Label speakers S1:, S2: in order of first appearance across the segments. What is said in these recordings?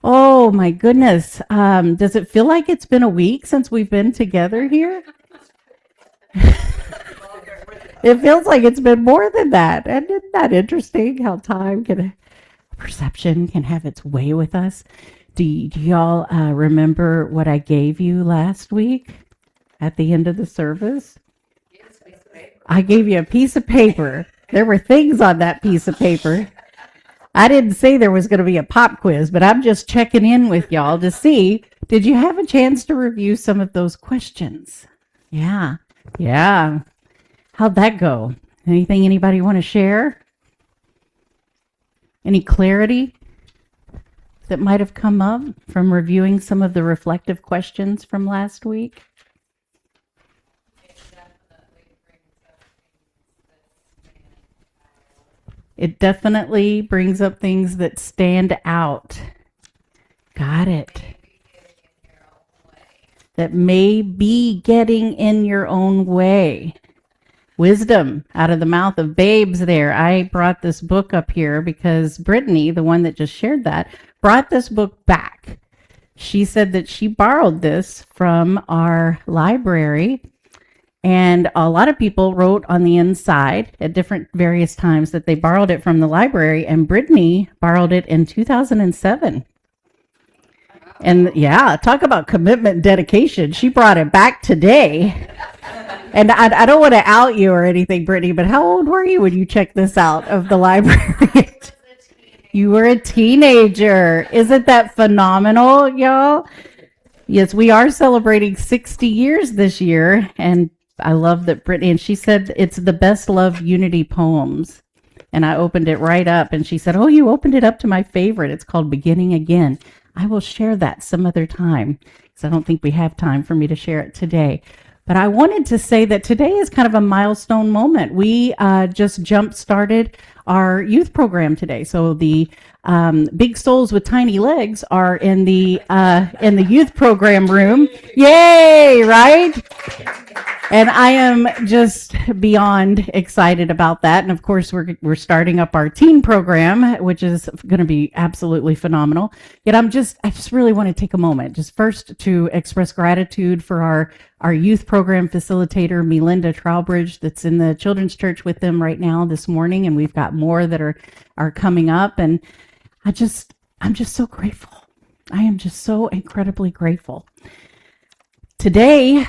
S1: Oh my goodness. Does it feel like it's been a week since we've been together here? It feels like it's been more than that. And isn't that interesting how perception can have its way with us? Do y'all remember what I gave you last week at the end of the service? I gave you a piece of paper. There were things on that piece of paper. I didn't say there was going to be a pop quiz, but I'm just checking in with y'all to see, did you have a chance to review some of those questions? Yeah. Yeah. How'd that go? Anything anybody want to share? Any clarity that might have come up from reviewing some of the reflective questions from last week? It definitely brings up things that stand out. Got it. That may be getting in your own way. Wisdom out of the mouth of babes there. I brought this book up here because Brittany, the one that just shared that, brought this book back. She said that she borrowed this from our library, and a lot of people wrote on the inside at different various times that they borrowed it from the library, and Brittany borrowed it in 2007. And yeah, talk about commitment and dedication. She brought it back today. And I don't want to out you or anything, Brittany, but how old were you when you checked this out of the library? You were a teenager. Isn't that phenomenal, y'all? Yes, we are celebrating 60 years this year. And I love that Brittany, and she said it's the best loved unity poems. And I opened it right up, and she said, oh, you opened it up to my favorite. It's called Beginning Again. I will share that some other time, because I don't think we have time for me to share it today. But I wanted to say that today is kind of a milestone moment. We just jump-started our youth program today. So the Big Souls with Tiny Legs are in the youth program room. Yay, right? And I am just beyond excited about that. And of course, we're starting up our teen program, which is going to be absolutely phenomenal. Yet I just really want to take a moment, just first to express gratitude for our youth program facilitator, Melinda Trowbridge, that's in the children's church with them right now this morning. And we've got more that are coming up. And I'm just so grateful. I am just so incredibly grateful. Today,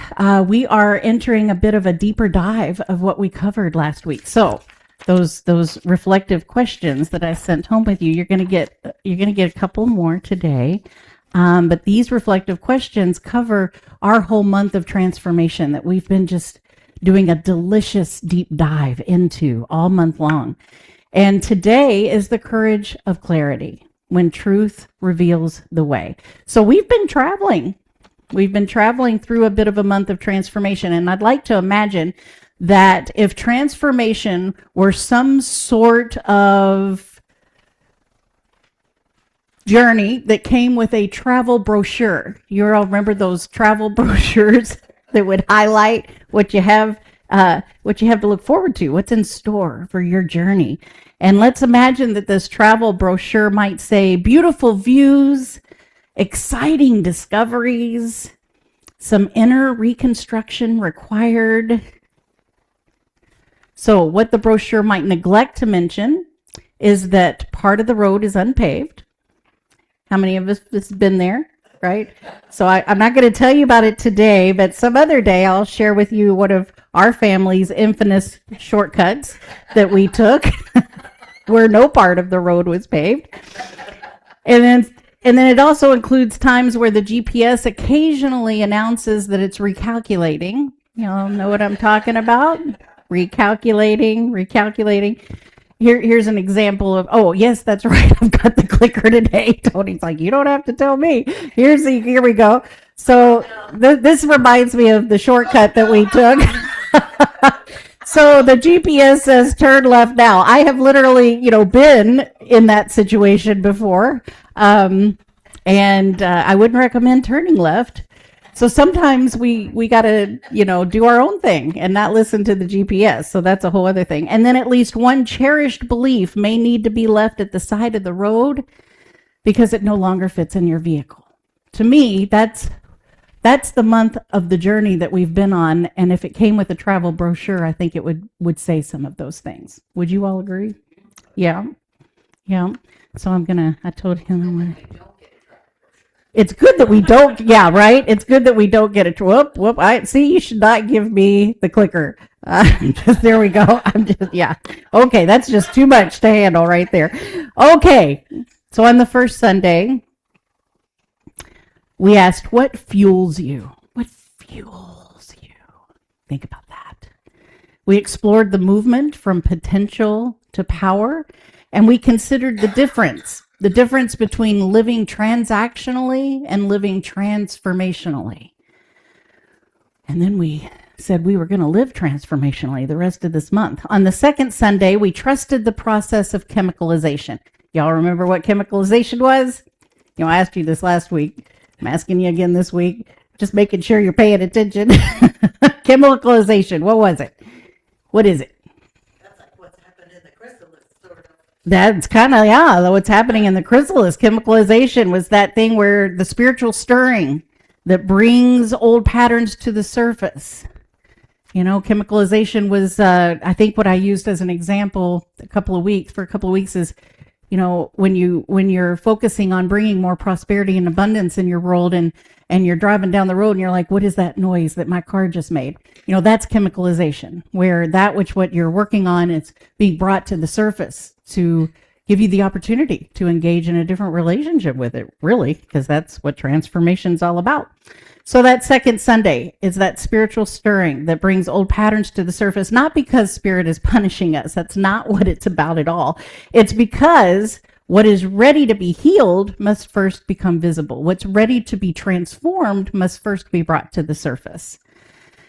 S1: we are entering a bit of a deeper dive of what we covered last week. So those reflective questions that I sent home with you, you're going to get a couple more today. But these reflective questions cover our whole month of transformation that we've been just doing a delicious deep dive into all month long. And today is the courage of clarity, when truth reveals the way. So we've been traveling. We've been traveling through a bit of a month of transformation, and I'd like to imagine that if transformation were some sort of journey that came with a travel brochure, you all remember those travel brochures that would highlight what you have to look forward to, what's in store for your journey. And let's imagine that this travel brochure might say beautiful views, exciting discoveries, some inner reconstruction required. So what the brochure might neglect to mention is that part of the road is unpaved. How many of us have been there, right? So I'm not going to tell you about it today, but some other day I'll share with you one of our family's infamous shortcuts that we took where no part of the road was paved. And then it also includes times where the GPS occasionally announces that it's recalculating. You all know what I'm talking about? Recalculating. Here's an example of, oh, yes, that's right. I've got the clicker today. Tony's like, you don't have to tell me. Here we go. So this reminds me of the shortcut that we took. So the GPS says turn left now. I have literally, been in that situation before. And I wouldn't recommend turning left. So sometimes we got to, do our own thing and not listen to the GPS. So that's a whole other thing. And then at least one cherished belief may need to be left at the side of the road because it no longer fits in your vehicle. To me, that's the month of the journey that we've been on, and if it came with a travel brochure, I think it would say some of those things. Would you all agree? Yeah. Yeah. So I told him it's good that we don't, yeah, right? It's good that we don't get it. Whoop. I see, you should not give me the clicker. There we go. Yeah. Okay, that's just too much to handle right there. Okay. So on the first Sunday, we asked, what fuels you? What fuels you? Think about that. We explored the movement from potential to power, and we considered the difference between living transactionally and living transformationally. And then we said we were going to live transformationally the rest of this month. On the second Sunday, we trusted the process of chemicalization. Y'all remember what chemicalization was? I asked you this last week. I'm asking you again this week. Just making sure you're paying attention. Chemicalization. What was it? What is it?
S2: That's like what's happened in the chrysalis, sort of.
S1: That's kind of, what's happening in the chrysalis. Chemicalization was that thing where the spiritual stirring that brings old patterns to the surface. Chemicalization was, I think what I used as an example for a couple of weeks is, when you're focusing on bringing more prosperity and abundance in your world, and you're driving down the road and you're like, what is that noise that my car just made? That's chemicalization, where what you're working on is being brought to the surface to give you the opportunity to engage in a different relationship with it, really, because that's what transformation is all about. So that second Sunday is that spiritual stirring that brings old patterns to the surface, not because Spirit is punishing us. That's not what it's about at all. It's because what is ready to be healed must first become visible. What's ready to be transformed must first be brought to the surface.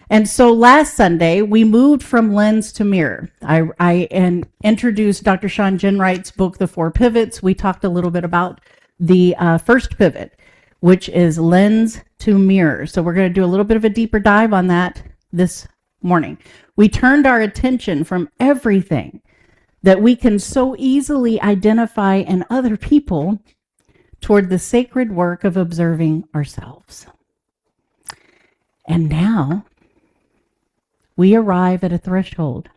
S1: And so last Sunday, we moved from lens to mirror. I introduced Dr. Sean Jenwright's book, The Four Pivots. We talked a little bit about the first pivot, which is lens to mirror. So we're going to do a little bit of a deeper dive on that this morning. We turned our attention from everything that we can so easily identify in other people toward the sacred work of observing ourselves. And now we arrive at a threshold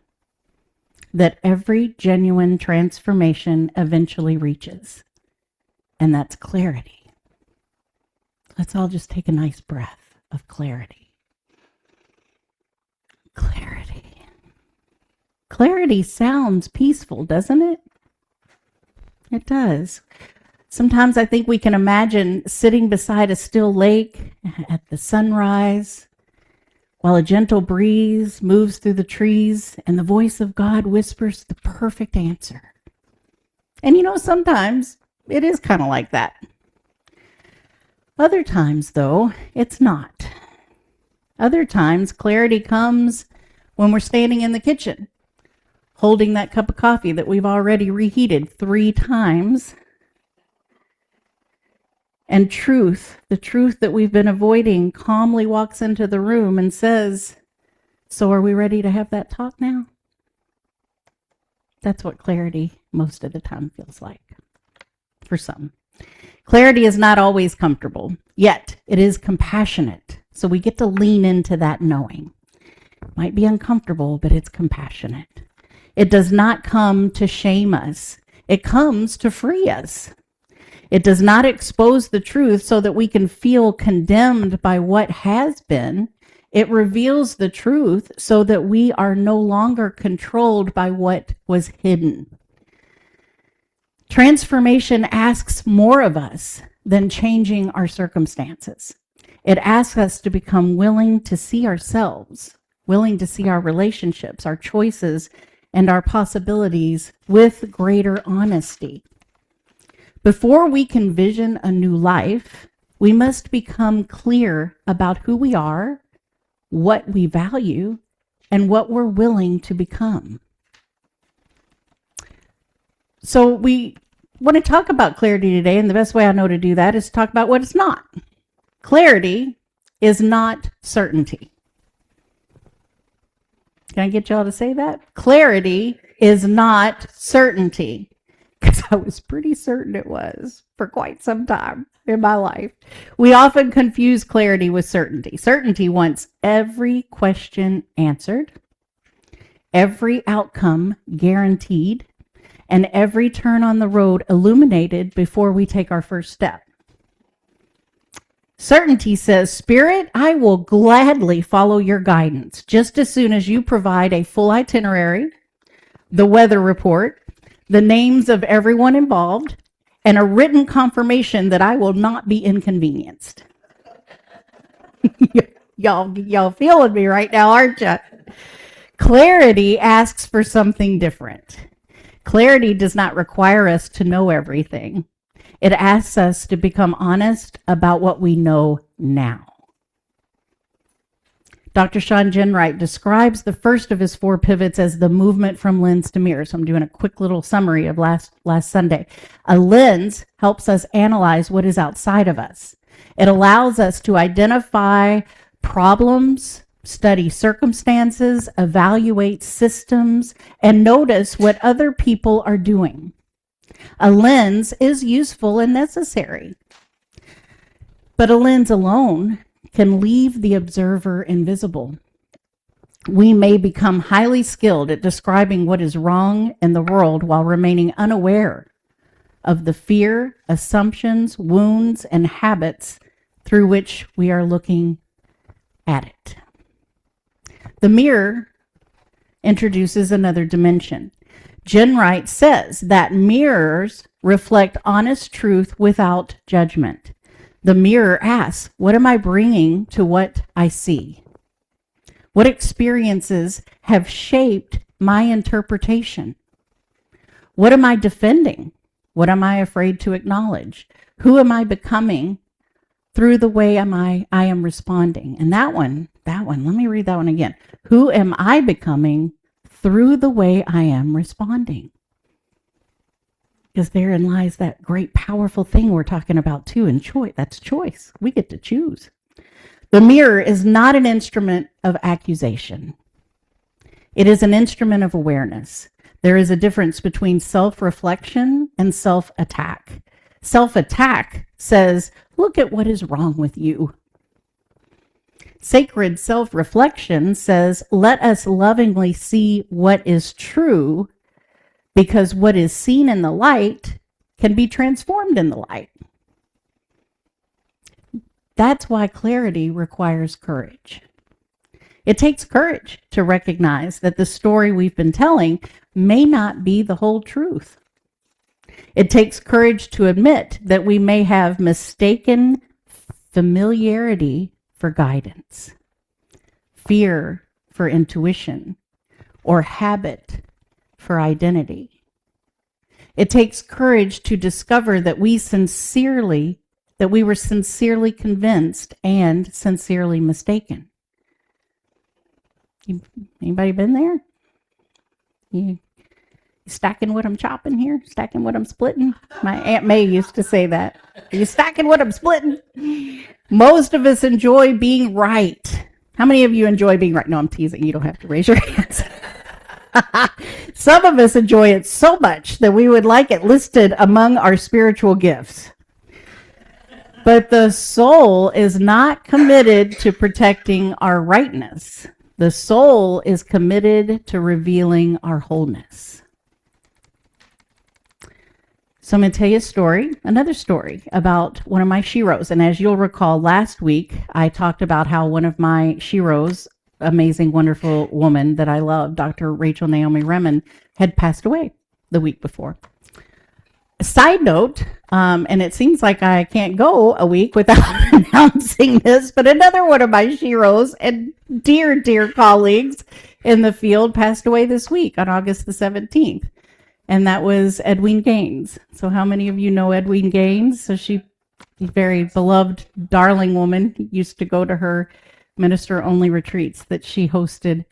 S1: that every genuine transformation eventually reaches, and that's clarity. Let's all just take a nice breath of clarity. Clarity. Clarity sounds peaceful, doesn't it? It does. Sometimes I think we can imagine sitting beside a still lake at the sunrise while a gentle breeze moves through the trees and the voice of God whispers the perfect answer. And sometimes it is kind of like that. Other times, though, it's not. Other times, clarity comes when we're standing in the kitchen, holding that cup of coffee that we've already reheated 3 times. And the truth that we've been avoiding, calmly walks into the room and says, so are we ready to have that talk now? That's what clarity most of the time feels like for some. Clarity is not always comfortable, yet it is compassionate. So we get to lean into that knowing. It might be uncomfortable, but it's compassionate. It does not come to shame us. It comes to free us. It does not expose the truth so that we can feel condemned by what has been. It reveals the truth so that we are no longer controlled by what was hidden. Transformation asks more of us than changing our circumstances. It asks us to become willing to see ourselves, willing to see our relationships, our choices, and our possibilities with greater honesty. Before we can vision a new life, we must become clear about who we are, what we value, and what we're willing to become. So we want to talk about clarity today, and the best way I know to do that is to talk about what it's not. Clarity is not certainty. Can I get y'all to say that? Clarity is not certainty. because I was pretty certain it was for quite some time in my life. We often confuse clarity with certainty. Certainty wants every question answered, every outcome guaranteed, and every turn on the road illuminated before we take our first step. Certainty says, Spirit, I will gladly follow your guidance just as soon as you provide a full itinerary, the weather report, the names of everyone involved, and a written confirmation that I will not be inconvenienced. Y'all feeling me right now, aren't you? Clarity asks for something different. Clarity does not require us to know everything. It asks us to become honest about what we know now. Dr. Sean Genwright describes the first of his 4 pivots as the movement from lens to mirror. So I'm doing a quick little summary of last Sunday. A lens helps us analyze what is outside of us. It allows us to identify problems, study circumstances, evaluate systems, and notice what other people are doing. A lens is useful and necessary, but a lens alone can leave the observer invisible. We may become highly skilled at describing what is wrong in the world while remaining unaware of the fear, assumptions, wounds, and habits through which we are looking at it. The mirror introduces another dimension. Genwright says that mirrors reflect honest truth without judgment. The mirror asks, what am I bringing to what I see? What experiences have shaped my interpretation? What am I defending? What am I afraid to acknowledge? Who am I becoming through the way I am responding? And that one, let me read that one again. Who am I becoming through the way I am responding? Because therein lies that great powerful thing we're talking about too, and choice. That's choice. We get to choose. The mirror is not an instrument of accusation. It is an instrument of awareness. There is a difference between self-reflection and self-attack. Self-attack says, look at what is wrong with you. Sacred self-reflection says, let us lovingly see what is true, because what is seen in the light can be transformed in the light. That's why clarity requires courage. It takes courage to recognize that the story we've been telling may not be the whole truth. It takes courage to admit that we may have mistaken familiarity for guidance, fear for intuition, or habit for identity. It takes courage to discover that we were sincerely convinced and sincerely mistaken. Anybody been there? You stacking what I'm chopping here? Stacking what I'm splitting? My Aunt May used to say that. Are you stacking what I'm splitting? Most of us enjoy being right. How many of you enjoy being right? No, I'm teasing. You don't have to raise your hands. Some of us enjoy it so much that we would like it listed among our spiritual gifts. But the soul is not committed to protecting our rightness. The soul is committed to revealing our wholeness. So I'm going to tell you a story, another story about one of my sheroes. And as you'll recall, last week I talked about how one of my sheroes, amazing, wonderful woman that I love, Dr. Rachel Naomi Remen, had passed away the week before. A side note, and it seems like I can't go a week without announcing this, but another one of my sheroes and dear, dear colleagues in the field passed away this week on August the 17th. And that was Edwene Gaines. So how many of you know Edwene Gaines? So she, very beloved, darling woman, used to go to her minister-only retreats that she hosted.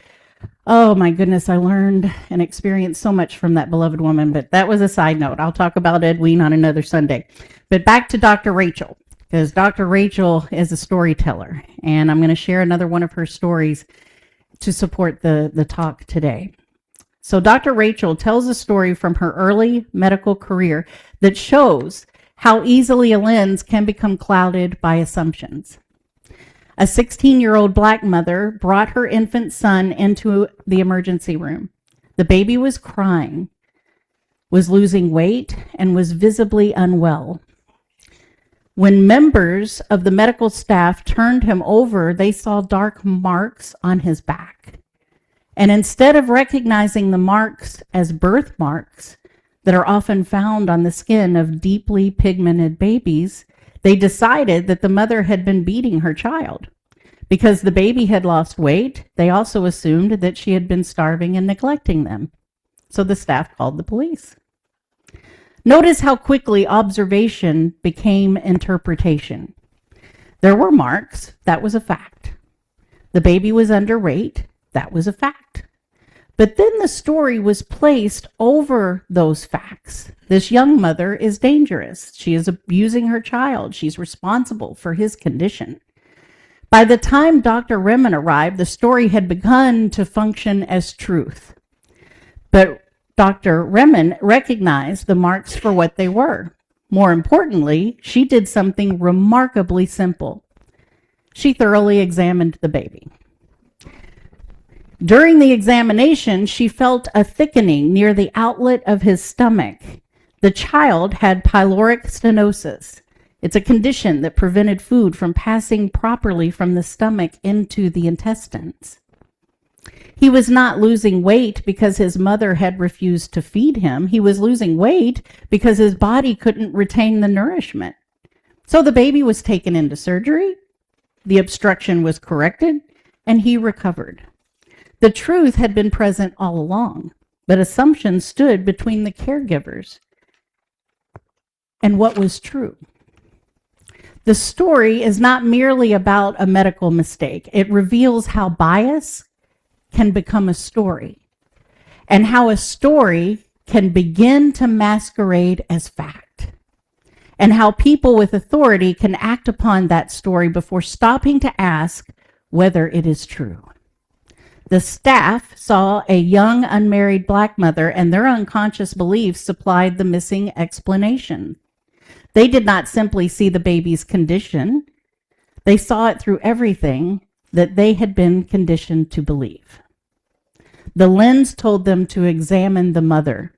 S1: Oh my goodness, I learned and experienced so much from that beloved woman, but that was a side note. I'll talk about Edwene on another Sunday. But back to Dr. Rachel, because Dr. Rachel is a storyteller, and I'm going to share another one of her stories to support the talk today. So Dr. Rachel tells a story from her early medical career that shows how easily a lens can become clouded by assumptions. A 16-year-old black mother brought her infant son into the emergency room. The baby was crying, was losing weight, and was visibly unwell. When members of the medical staff turned him over, they saw dark marks on his back. And instead of recognizing the marks as birthmarks that are often found on the skin of deeply pigmented babies, they decided that the mother had been beating her child. Because the baby had lost weight, they also assumed that she had been starving and neglecting them. So the staff called the police. Notice how quickly observation became interpretation. There were marks, that was a fact. The baby was underweight, that was a fact. But then the story was placed over those facts. This young mother is dangerous. She is abusing her child. She's responsible for his condition. By the time Dr. Remen arrived, the story had begun to function as truth. But Dr. Remen recognized the marks for what they were. More importantly, she did something remarkably simple. She thoroughly examined the baby. During the examination, she felt a thickening near the outlet of his stomach. The child had pyloric stenosis. It's a condition that prevented food from passing properly from the stomach into the intestines. He was not losing weight because his mother had refused to feed him. He was losing weight because his body couldn't retain the nourishment. So the baby was taken into surgery, the obstruction was corrected, and he recovered. The truth had been present all along, but assumptions stood between the caregivers and what was true. The story is not merely about a medical mistake. It reveals how bias can become a story and how a story can begin to masquerade as fact, and how people with authority can act upon that story before stopping to ask whether it is true. The staff saw a young unmarried black mother, and their unconscious beliefs supplied the missing explanation. They did not simply see the baby's condition. They saw it through everything that they had been conditioned to believe. The lens told them to examine the mother.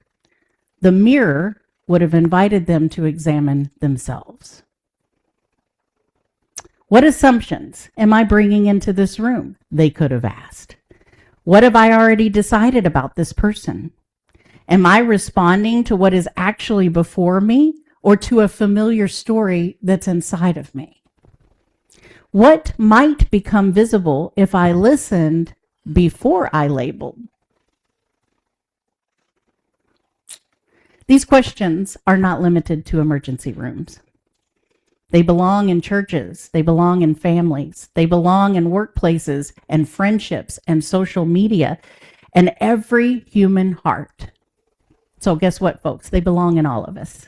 S1: The mirror would have invited them to examine themselves. What assumptions am I bringing into this room? They could have asked. What have I already decided about this person? Am I responding to what is actually before me or to a familiar story that's inside of me? What might become visible if I listened before I labeled? These questions are not limited to emergency rooms. They belong in churches, they belong in families, they belong in workplaces and friendships and social media and every human heart. So guess what, folks? They belong in all of us.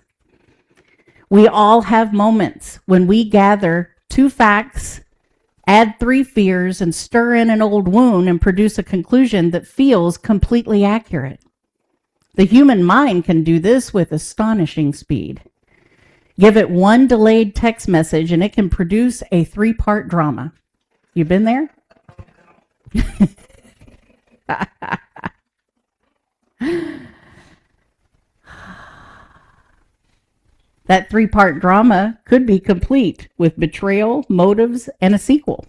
S1: We all have moments when we gather 2 facts, add 3 fears, and stir in an old wound and produce a conclusion that feels completely accurate. The human mind can do this with astonishing speed. Give it one delayed text message and it can produce a 3-part drama. You been there? That 3-part drama could be complete with betrayal, motives, and a sequel.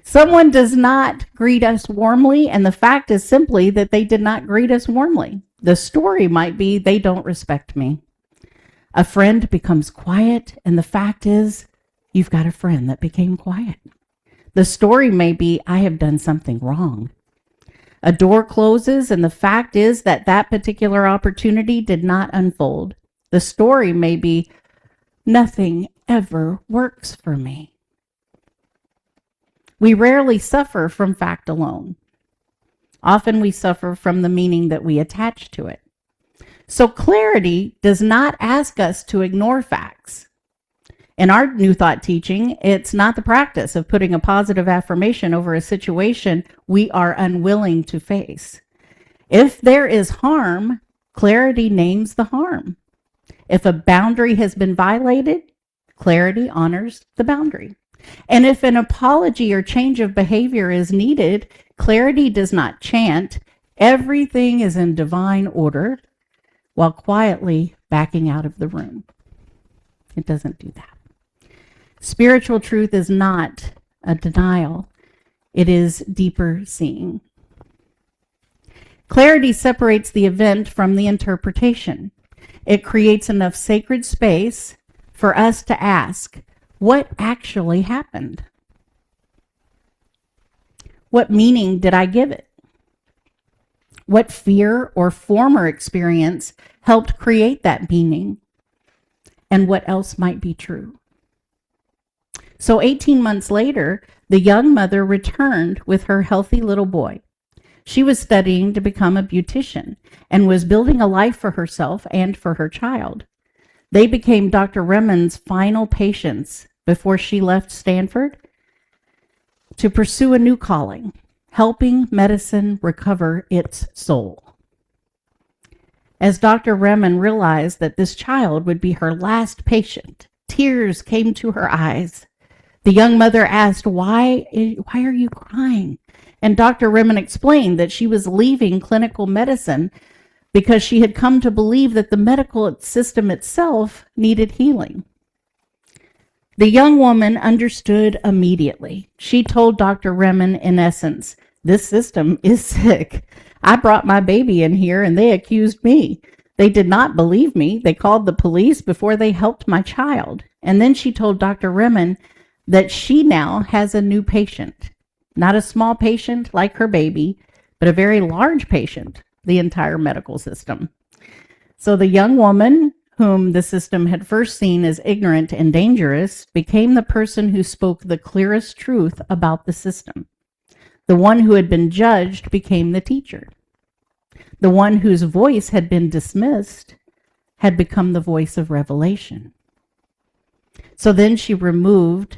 S1: Someone does not greet us warmly, and the fact is simply that they did not greet us warmly. The story might be they don't respect me. A friend becomes quiet, and the fact is you've got a friend that became quiet. The story may be I have done something wrong. A door closes, and the fact is that that particular opportunity did not unfold. The story may be nothing ever works for me. We rarely suffer from fact alone. Often we suffer from the meaning that we attach to it. So clarity does not ask us to ignore facts. In our New Thought teaching, it's not the practice of putting a positive affirmation over a situation we are unwilling to face. If there is harm, clarity names the harm. If a boundary has been violated, clarity honors the boundary. And if an apology or change of behavior is needed, clarity does not chant, everything is in divine order, while quietly backing out of the room. It doesn't do that. Spiritual truth is not a denial. It is deeper seeing. Clarity separates the event from the interpretation. It creates enough sacred space for us to ask, what actually happened? What meaning did I give it? What fear or former experience helped create that meaning? And what else might be true? So 18 months later, the young mother returned with her healthy little boy. She was studying to become a beautician and was building a life for herself and for her child. They became Dr. Remen's final patients before she left Stanford to pursue a new calling, helping medicine recover its soul. As Dr. Remen realized that this child would be her last patient, tears came to her eyes. The young mother asked, why are you crying? And Dr. Remen explained that she was leaving clinical medicine because she had come to believe that the medical system itself needed healing. The young woman understood immediately. She told Dr. Remen, in essence, this system is sick. I brought my baby in here and they accused me. They did not believe me. They called the police before they helped my child. And then she told Dr. Remen that she now has a new patient. Not a small patient like her baby, but a very large patient, the entire medical system. So the young woman, whom the system had first seen as ignorant and dangerous, became the person who spoke the clearest truth about the system. The one who had been judged became the teacher. The one whose voice had been dismissed had become the voice of revelation. So then she removed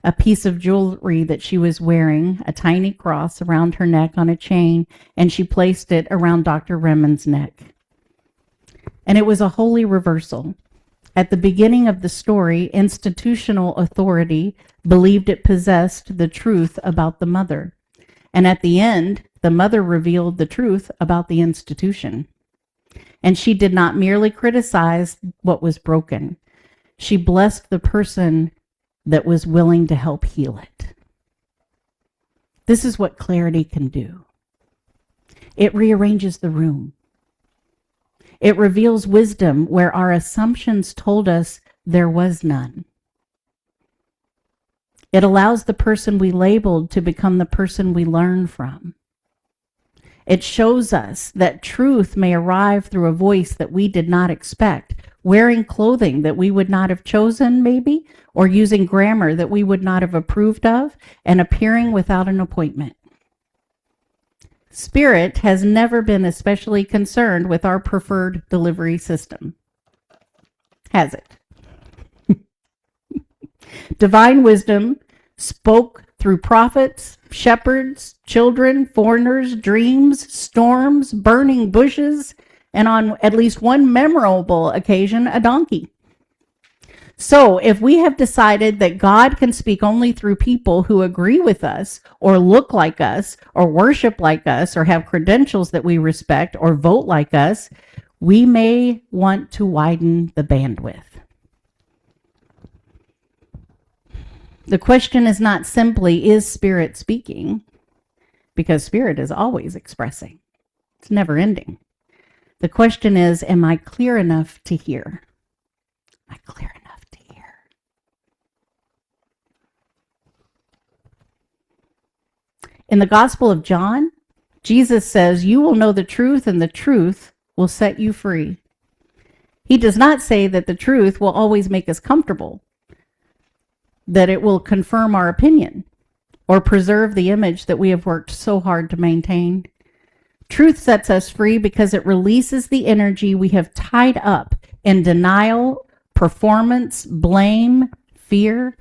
S1: a piece of jewelry that she was wearing, a tiny cross around her neck on a chain, and she placed it around Dr. Remen's neck. And it was a holy reversal. At the beginning of the story, institutional authority believed it possessed the truth about the mother. And at the end, the mother revealed the truth about the institution. And she did not merely criticize what was broken. She blessed the person that was willing to help heal it. This is what clarity can do. It rearranges the room. It reveals wisdom where our assumptions told us there was none. It allows the person we labeled to become the person we learn from. It shows us that truth may arrive through a voice that we did not expect, wearing clothing that we would not have chosen, maybe, or using grammar that we would not have approved of, and appearing without an appointment. Spirit has never been especially concerned with our preferred delivery system, has it? Divine wisdom spoke through prophets, shepherds, children, foreigners, dreams, storms, burning bushes, and on at least one memorable occasion, a donkey. So if we have decided that God can speak only through people who agree with us, or look like us, or worship like us, or have credentials that we respect, or vote like us, we may want to widen the bandwidth. The question is not simply, is Spirit speaking? Because Spirit is always expressing. It's never ending. The question is, am I clear enough to hear? Am I clear enough to hear? In the Gospel of John, Jesus says, you will know the truth and the truth will set you free. He does not say that the truth will always make us comfortable, that it will confirm our opinion or preserve the image that we have worked so hard to maintain. Truth sets us free because it releases the energy we have tied up in denial, performance, blame, fear.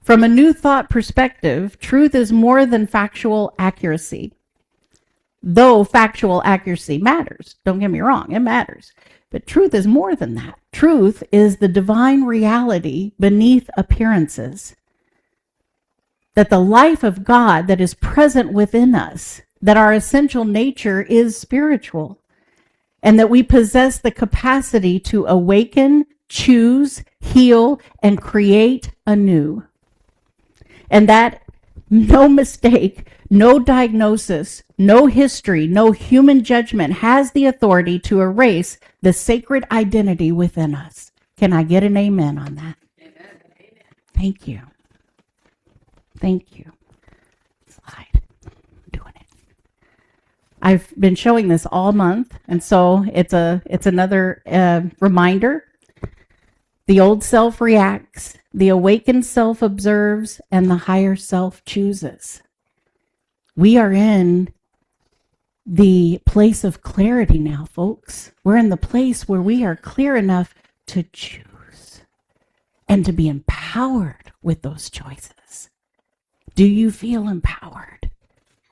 S1: From a new thought perspective, truth is more than factual accuracy. Though factual accuracy matters, don't get me wrong, it matters. But truth is more than that. Truth is the divine reality beneath appearances. That the life of God that is present within us, that our essential nature is spiritual, and that we possess the capacity to awaken, choose, heal, and create anew. And that no mistake, no diagnosis, no history, no human judgment has the authority to erase the sacred identity within us. Can I get an amen on that? Amen. Thank you. Thank you. Slide. I'm doing it. I've been showing this all month, and so it's another reminder. The old self reacts, the awakened self observes, and the higher self chooses. We are in the place of clarity now, folks. We're in the place where we are clear enough to choose and to be empowered with those choices. Do you feel empowered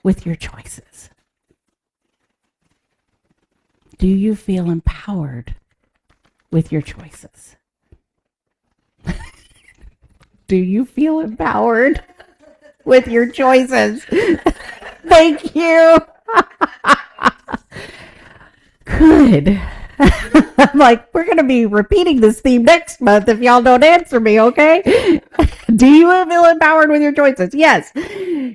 S1: with your choices? Do you feel empowered with your choices? Do you feel empowered with your choices? Thank you. Good. I'm like, we're going to be repeating this theme next month if y'all don't answer me, okay? Do you feel empowered with your choices? Yes.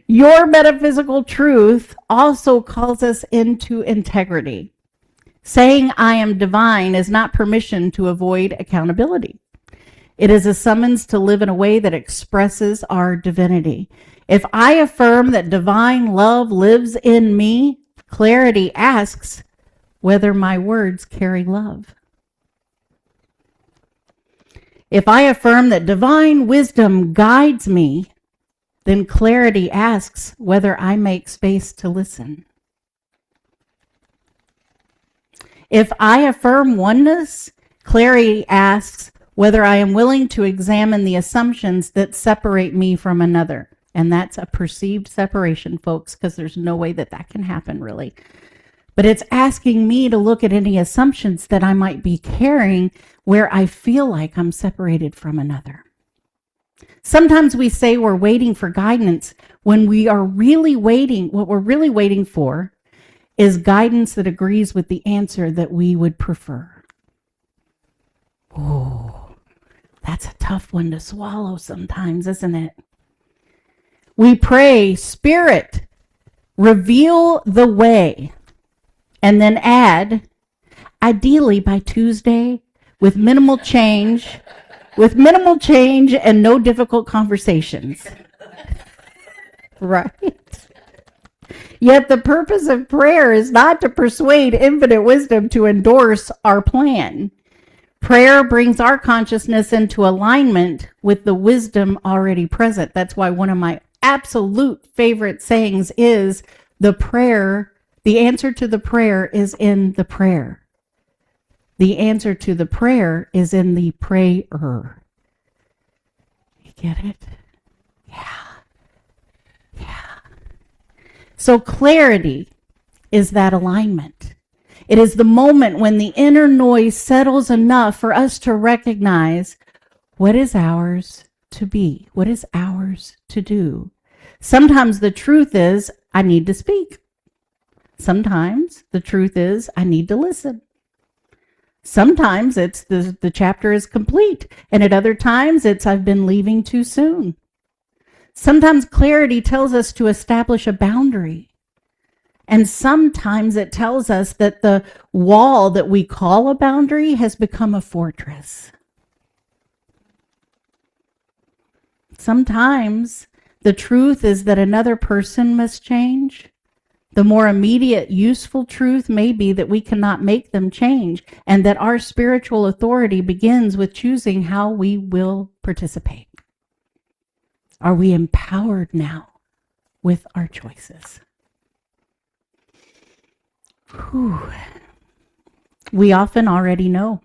S1: Your metaphysical truth also calls us into integrity. Saying I am divine is not permission to avoid accountability. It is a summons to live in a way that expresses our divinity. If I affirm that divine love lives in me, clarity asks whether my words carry love. If I affirm that divine wisdom guides me, then clarity asks whether I make space to listen. If I affirm oneness, clarity asks whether I am willing to examine the assumptions that separate me from another. And that's a perceived separation, folks, because there's no way that that can happen, really. But it's asking me to look at any assumptions that I might be carrying where I feel like I'm separated from another. Sometimes we say we're waiting for guidance when we are really waiting. What we're really waiting for is guidance that agrees with the answer that we would prefer. Oh. That's a tough one to swallow sometimes, isn't it? We pray, Spirit, reveal the way, and then add, ideally by Tuesday, with minimal change and no difficult conversations. Right? Yet the purpose of prayer is not to persuade infinite wisdom to endorse our plan. Prayer brings our consciousness into alignment with the wisdom already present. That's why one of my absolute favorite sayings is the answer to the prayer is in the prayer. The answer to the prayer is in the prayer. You get it? Yeah. So clarity is that alignment. It is the moment when the inner noise settles enough for us to recognize what is ours to be, what is ours to do. Sometimes the truth is, I need to speak. Sometimes the truth is, I need to listen. Sometimes it's the chapter is complete, and at other times it's I've been leaving too soon. Sometimes clarity tells us to establish a boundary. And sometimes it tells us that the wall that we call a boundary has become a fortress. Sometimes the truth is that another person must change. The more immediate, useful truth may be that we cannot make them change, and that our spiritual authority begins with choosing how we will participate. Are we empowered now with our choices? Whew. We often already know.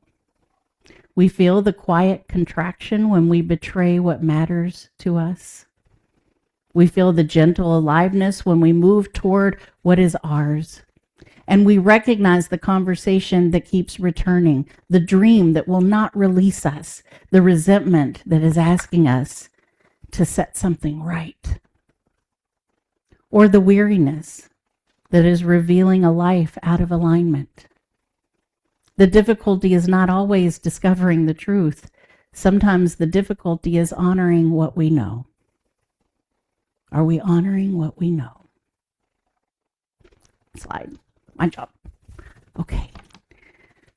S1: We feel the quiet contraction when we betray what matters to us. We feel the gentle aliveness when we move toward what is ours. And we recognize the conversation that keeps returning, the dream that will not release us, the resentment that is asking us to set something right, or the weariness that is revealing a life out of alignment. The difficulty is not always discovering the truth. Sometimes the difficulty is honoring what we know. Are we honoring what we know? Slide. My job. Okay.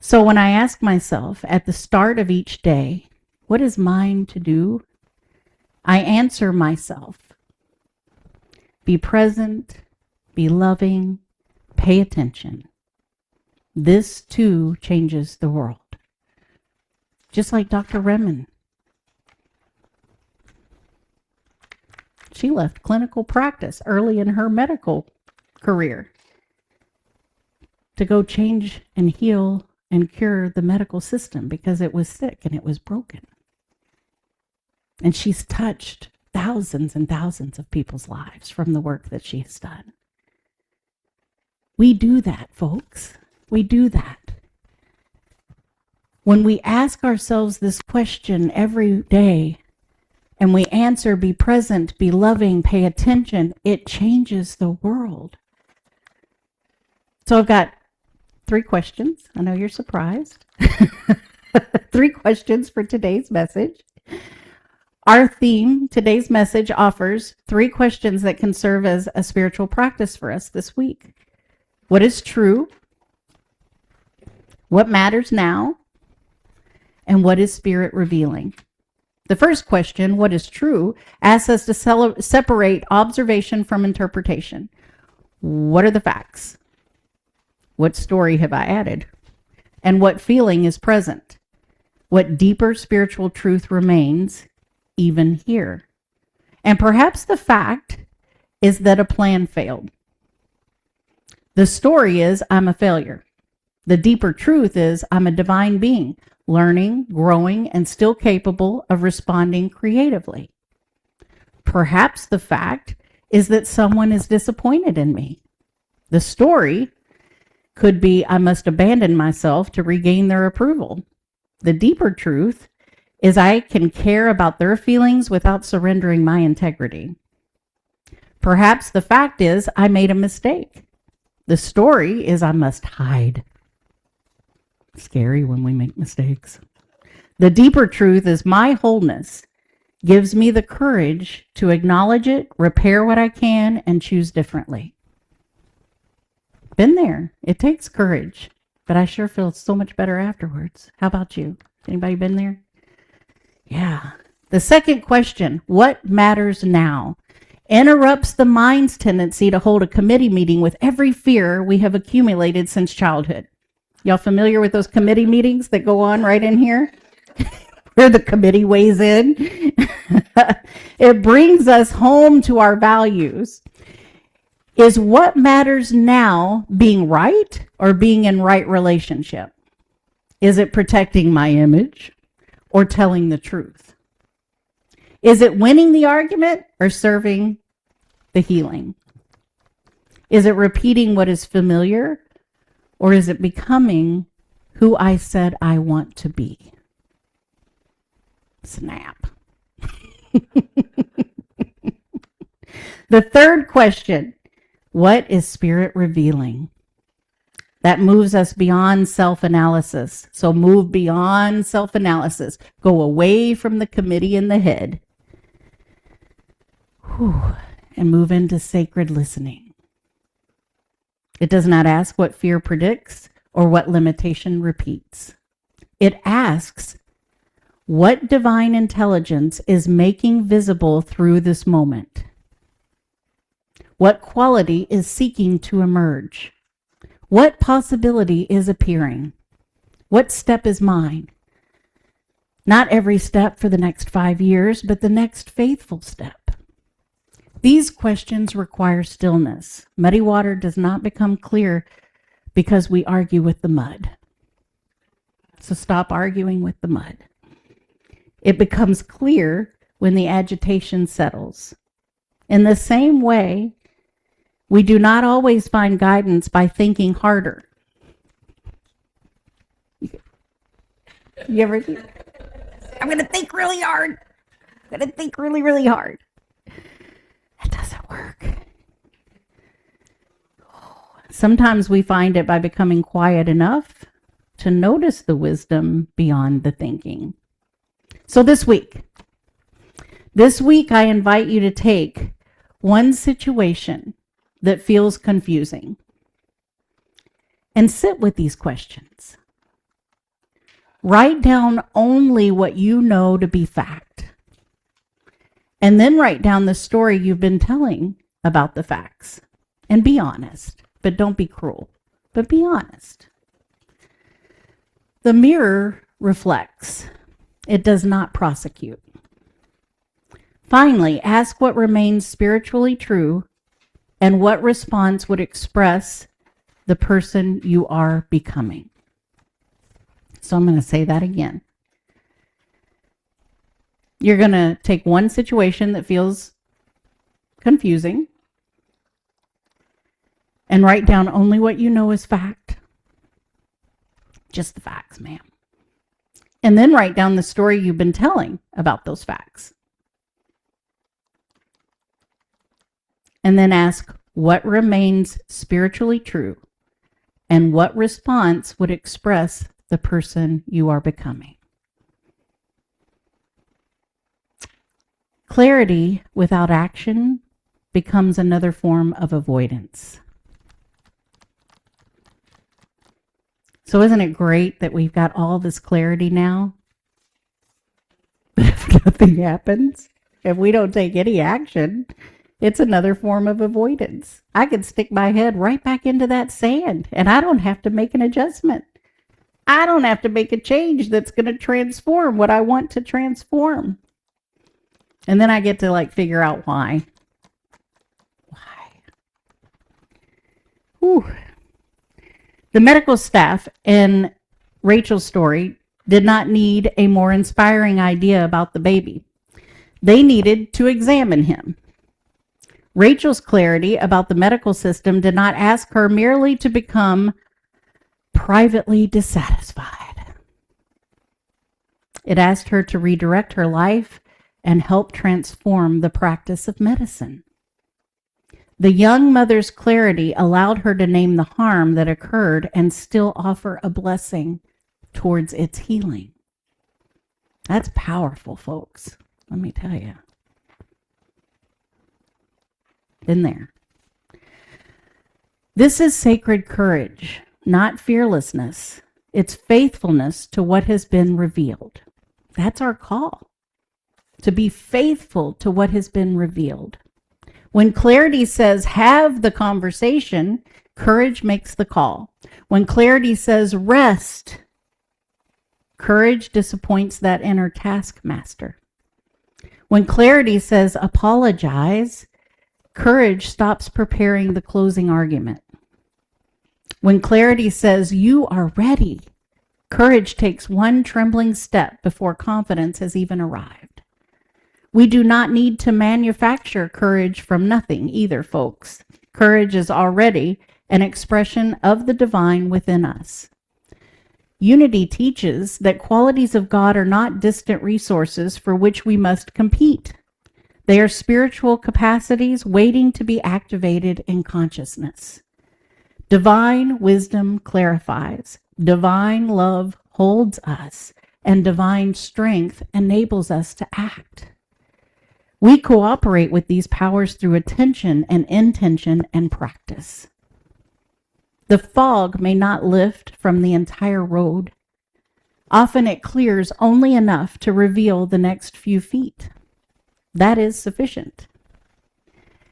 S1: So when I ask myself at the start of each day, what is mine to do? I answer myself. Be present, be loving, pay attention. This too changes the world. Just like Dr. Remen. She left clinical practice early in her medical career to go change and heal and cure the medical system because it was sick and it was broken. And she's touched thousands and thousands of people's lives from the work that she has done. We do that, folks. We do that. When we ask ourselves this question every day and we answer, be present, be loving, pay attention, it changes the world. So I've got 3 questions. I know you're surprised. 3 questions for today's message. Our theme, today's message, offers 3 questions that can serve as a spiritual practice for us this week. What is true? What matters now? And what is spirit revealing? The first question, what is true, asks us to separate observation from interpretation. What are the facts? What story have I added? And what feeling is present? What deeper spiritual truth remains even here? And perhaps the fact is that a plan failed. The story is I'm a failure. The deeper truth is I'm a divine being, learning, growing, and still capable of responding creatively. Perhaps the fact is that someone is disappointed in me. The story could be I must abandon myself to regain their approval. The deeper truth is I can care about their feelings without surrendering my integrity. Perhaps the fact is I made a mistake. The story is I must hide. Scary when we make mistakes. The deeper truth is my wholeness gives me the courage to acknowledge it, repair what I can, and choose differently. Been there. It takes courage, but I sure feel so much better afterwards. How about you? Anybody been there? Yeah. The second question, what matters now, interrupts the mind's tendency to hold a committee meeting with every fear we have accumulated since childhood. Y'all familiar with those committee meetings that go on right in here? Where the committee weighs in? It brings us home to our values. Is what matters now being right or being in right relationship? Is it protecting my image or telling the truth? Is it winning the argument or serving the healing? Is it repeating what is familiar or is it becoming who I said I want to be? Snap. The third question, what is spirit revealing? That moves us beyond self-analysis. So move beyond self-analysis. Go away from the committee in the head. And move into sacred listening. It does not ask what fear predicts or what limitation repeats. It asks what divine intelligence is making visible through this moment. What quality is seeking to emerge? What possibility is appearing? What step is mine? Not every step for the next 5 years, but the next faithful step. These questions require stillness. Muddy water does not become clear because we argue with the mud. So stop arguing with the mud. It becomes clear when the agitation settles. In the same way, we do not always find guidance by thinking harder. You ever think, I'm going to think really hard. I'm going to think really, really hard. That doesn't work. Sometimes we find it by becoming quiet enough to notice the wisdom beyond the thinking. So this week I invite you to take one situation that feels confusing and sit with these questions. Write down only what you know to be fact, and then write down the story you've been telling about the facts. And be honest, but don't be cruel, but be honest. The mirror reflects. It does not prosecute. Finally, ask what remains spiritually true and what response would express the person you are becoming. So I'm going to say that again. You're going to take one situation that feels confusing and write down only what you know is fact. Just the facts, ma'am. And then write down the story you've been telling about those facts. And then ask what remains spiritually true and what response would express the person you are becoming. Clarity without action becomes another form of avoidance. So isn't it great that we've got all this clarity now? But if nothing happens, if we don't take any action, it's another form of avoidance. I could stick my head right back into that sand and I don't have to make an adjustment. I don't have to make a change that's going to transform what I want to transform. And then I get to figure out why. Whew. The medical staff in Rachel's story did not need a more inspiring idea about the baby. They needed to examine him. Rachel's clarity about the medical system did not ask her merely to become privately dissatisfied. It asked her to redirect her life and help transform the practice of medicine. The young mother's clarity allowed her to name the harm that occurred and still offer a blessing towards its healing. That's powerful, folks. Let me tell you. Been there. This is sacred courage, not fearlessness. It's faithfulness to what has been revealed. That's our call, to be faithful to what has been revealed. When clarity says, have the conversation, courage makes the call. When clarity says, rest, courage disappoints that inner taskmaster. When clarity says, apologize, courage stops preparing the closing argument. When clarity says, you are ready, courage takes one trembling step before confidence has even arrived. We do not need to manufacture courage from nothing either, folks. Courage is already an expression of the divine within us. Unity teaches that qualities of God are not distant resources for which we must compete. They are spiritual capacities waiting to be activated in consciousness. Divine wisdom clarifies, divine love holds us, and divine strength enables us to act. We cooperate with these powers through attention and intention and practice. The fog may not lift from the entire road. Often it clears only enough to reveal the next few feet. That is sufficient.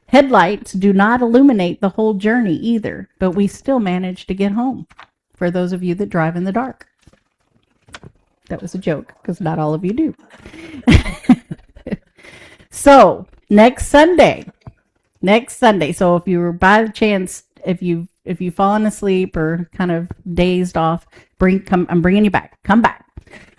S1: Headlights do not illuminate the whole journey either, but we still manage to get home, for those of you that drive in the dark. That was a joke, because not all of you do. So, next Sunday, so if you were by chance if you've fallen asleep or kind of dazed off, I'm bringing you back. Come back.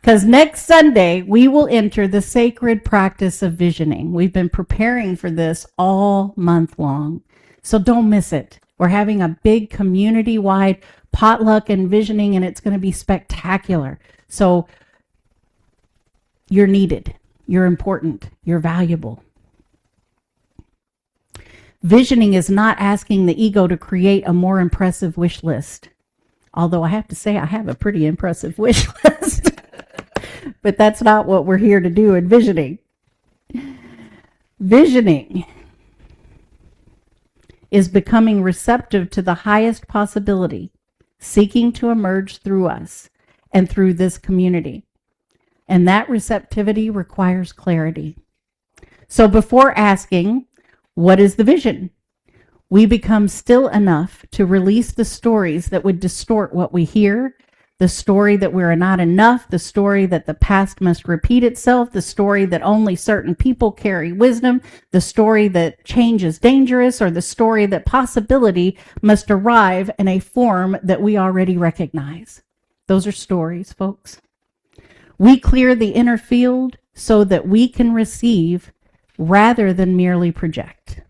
S1: Because next Sunday, we will enter the sacred practice of visioning. We've been preparing for this all month long. So don't miss it. We're having a big community-wide potluck and visioning, and it's going to be spectacular. So you're needed. You're important. You're valuable. Visioning is not asking the ego to create a more impressive wish list. Although I have to say, I have a pretty impressive wish list. But that's not what we're here to do in visioning. Visioning is becoming receptive to the highest possibility, seeking to emerge through us and through this community. And that receptivity requires clarity. So before asking, what is the vision? We become still enough to release the stories that would distort what we hear, the story that we're not enough, the story that the past must repeat itself, the story that only certain people carry wisdom, the story that change is dangerous, or the story that possibility must arrive in a form that we already recognize. Those are stories, folks. We clear the inner field so that we can receive rather than merely project.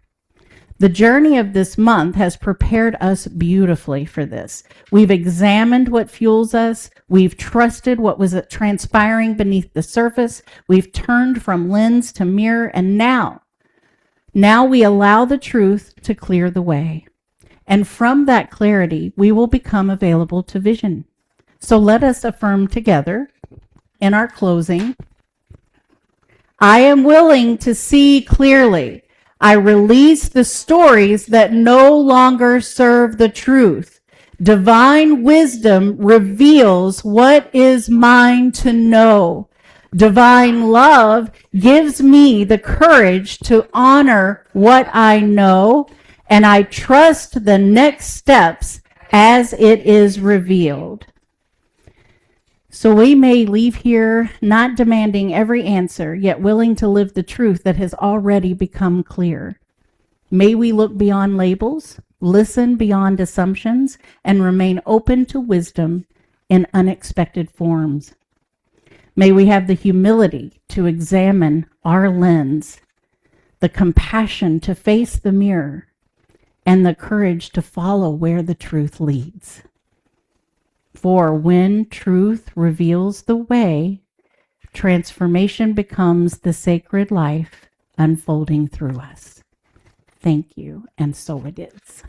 S1: The journey of this month has prepared us beautifully for this. We've examined what fuels us. We've trusted what was transpiring beneath the surface. We've turned from lens to mirror, and now we allow the truth to clear the way. And from that clarity, we will become available to vision. So let us affirm together in our closing, I am willing to see clearly. I release the stories that no longer serve the truth. Divine wisdom reveals what is mine to know. Divine love gives me the courage to honor what I know, and I trust the next steps as it is revealed. So we may leave here not demanding every answer, yet willing to live the truth that has already become clear. May we look beyond labels, listen beyond assumptions, and remain open to wisdom in unexpected forms. May we have the humility to examine our lens, the compassion to face the mirror, and the courage to follow where the truth leads. For when truth reveals the way, transformation becomes the sacred life unfolding through us. Thank you, and so it is.